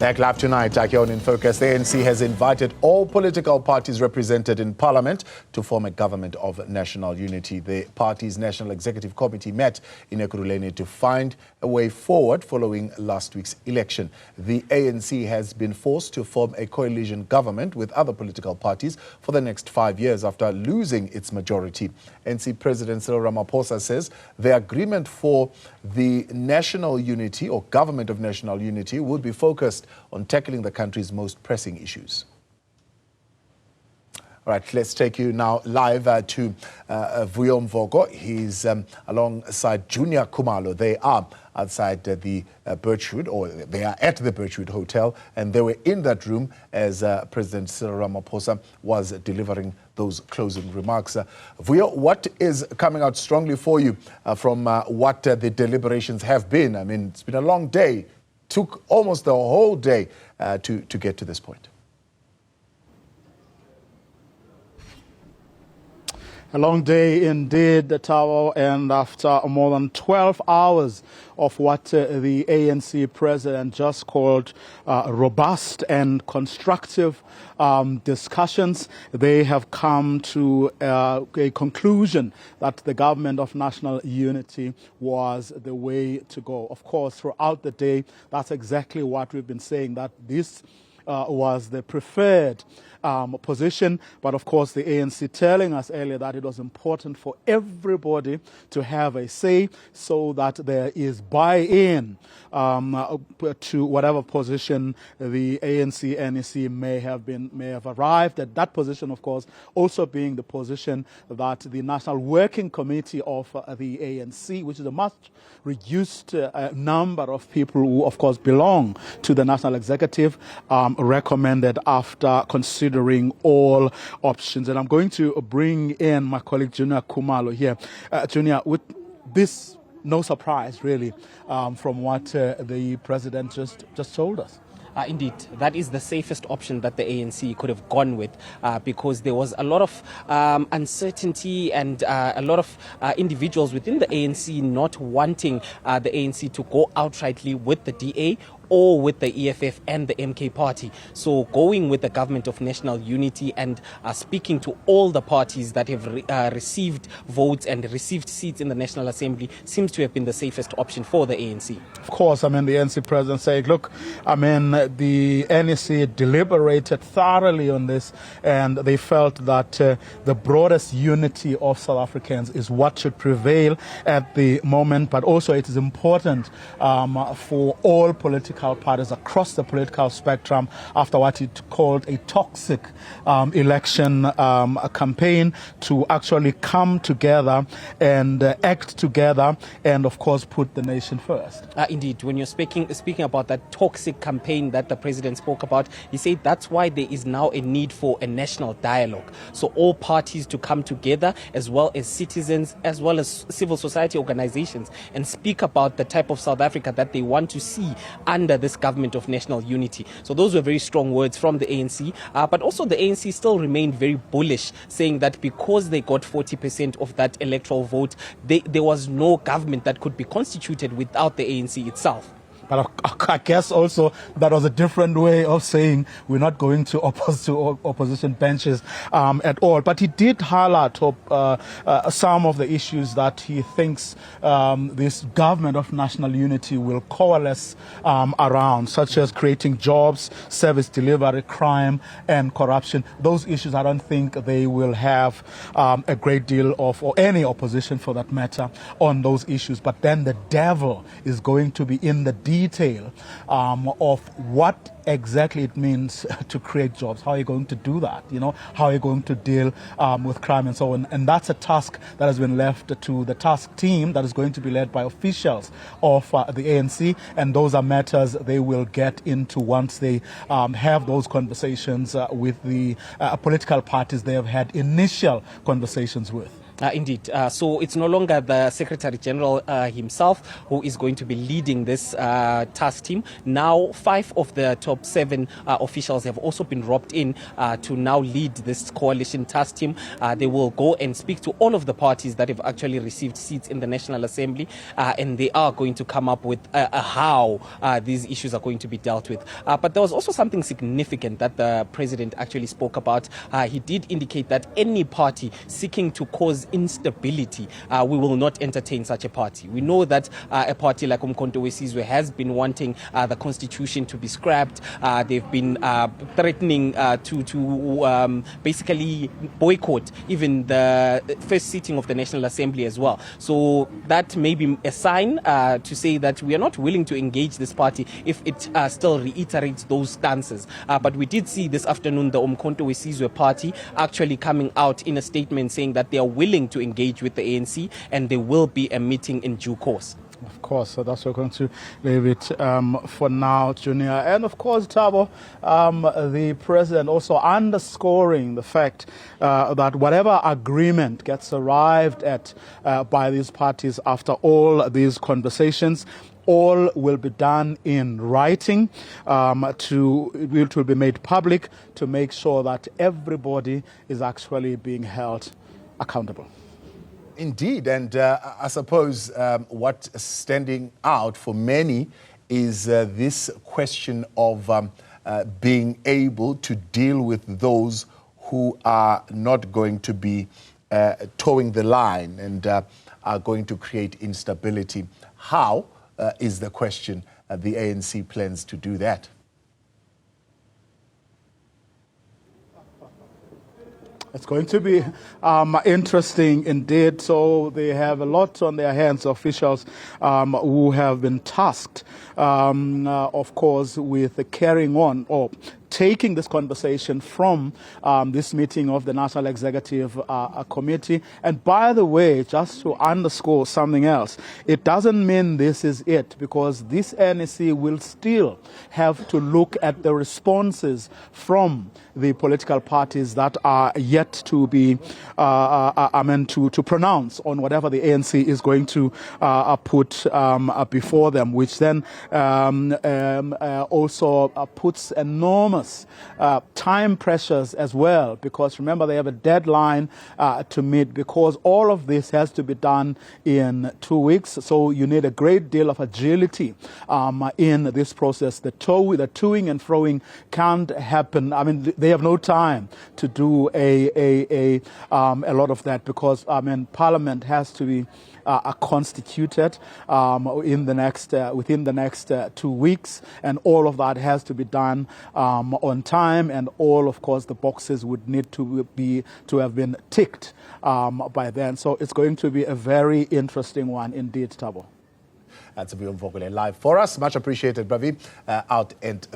Back live tonight, here on In Focus, the ANC has invited all political parties represented in Parliament to form a government of national unity. The party's National Executive Committee met in Ekurhuleni to find a way forward following last week's election. The ANC has been forced to form a coalition government with other political parties for the next 5 years after losing its majority. ANC President Cyril Ramaphosa says the agreement for the national unity or government of national unity would be focused on tackling the country's most pressing issues. All right, let's take you now live to Vuyo Mvoko. He's alongside Junior Khumalo. They are outside the Birchwood, or they are at the Birchwood Hotel, and they were in that room as President Cyril Ramaphosa was delivering those closing remarks. Vuyo, what is coming out strongly for you from what the deliberations have been? I mean, it's been a long day. Took almost the whole day to get to this point. A long day indeed, Tawo, and after more than 12 hours of what the ANC president just called robust and constructive discussions, they have come to a conclusion that the government of national unity was the way to go. Of course, throughout the day, that's exactly what we've been saying, that this was the preferred position, but of course the ANC telling us earlier that it was important for everybody to have a say so that there is buy-in to whatever position the ANC NEC may have arrived at. That position, of course, also being the position that the National Working Committee of the ANC, which is a much reduced number of people who, of course, belong to the National Executive, recommended after considering all options. And I'm going to bring in my colleague Junior Khumalo here. Junior, with this, no surprise really from what the president just told us. Indeed, that is the safest option that the ANC could have gone with because there was a lot of uncertainty and a lot of individuals within the ANC not wanting the ANC to go outrightly with the DA or with the EFF and the MK party. So going with the government of national unity and speaking to all the parties that have received votes and received seats in the National Assembly seems to have been the safest option for the ANC. Of course, I mean, the ANC president said, look, I mean, the NEC deliberated thoroughly on this and they felt that the broadest unity of South Africans is what should prevail at the moment, but also it is important for all political parties across the political spectrum after what it called a toxic election campaign to actually come together and act together and of course put the nation first. Indeed, when you're speaking about that toxic campaign that the president spoke about, he said that's why there is now a need for a national dialogue. So all parties to come together as well as citizens as well as civil society organizations and speak about the type of South Africa that they want to see under this government of national unity. So those were very strong words from the ANC, but also the ANC still remained very bullish, saying that because they got 40% of that electoral vote, there was no government that could be constituted without the ANC itself. But I guess also that was a different way of saying we're not going to opposition benches at all. But he did highlight some of the issues that he thinks this government of national unity will coalesce around, such as creating jobs, service delivery, crime and corruption. Those issues, I don't think they will have a great deal of, or any opposition for that matter, on those issues. But then the devil is going to be in the detail of what exactly it means to create jobs. How are you going to do that? You know, how are you going to deal with crime and so on? And that's a task that has been left to the task team that is going to be led by officials of the ANC. And those are matters they will get into once they have those conversations with the political parties they have had initial conversations with. Indeed. So it's no longer the Secretary General himself who is going to be leading this task team. Now, 5 of the top 7 officials have also been roped in to now lead this coalition task team. They will go and speak to all of the parties that have actually received seats in the National Assembly, and they are going to come up with how these issues are going to be dealt with. But there was also something significant that the president actually spoke about. He did indicate that any party seeking to cause instability, we will not entertain such a party. We know that a party like Umkhonto we Sizwe has been wanting the constitution to be scrapped. They've been threatening to basically boycott even the first sitting of the National Assembly as well. So that may be a sign to say that we are not willing to engage this party if it still reiterates those stances. But we did see this afternoon the Umkhonto we Sizwe party actually coming out in a statement saying that they are willing to engage with the ANC and there will be a meeting in due course. Of course, so that's what we're going to leave it for now, Junior. And of course, Thabo, the president also underscoring the fact that whatever agreement gets arrived at by these parties after all these conversations, all will be done in writing. It will be made public to make sure that everybody is actually being held accountable. Indeed, and I suppose what's standing out for many is this question of being able to deal with those who are not going to be towing the line and are going to create instability. How is the question the ANC plans to do that? It's going to be interesting indeed. So they have a lot on their hands, officials who have been tasked, of course, with carrying on or taking this conversation from this meeting of the National Executive Committee. And by the way, just to underscore something else, it doesn't mean this is it, because this NEC will still have to look at the responses from the political parties that are yet to be, to pronounce on whatever the ANC is going to put before them, which then also puts enormous time pressures as well, because remember they have a deadline to meet, because all of this has to be done in 2 weeks. So you need a great deal of agility in this process. The toing and froing can't happen. I mean, they have no time to do a lot of that, because Parliament has to be constituted within the next 2 weeks, and all of that has to be done on time, and all, of course, the boxes would need to have been ticked by then. So it's going to be a very interesting one indeed, Thabo. That's Vuyo Mvoko live for us. Much appreciated, Bravi. Out and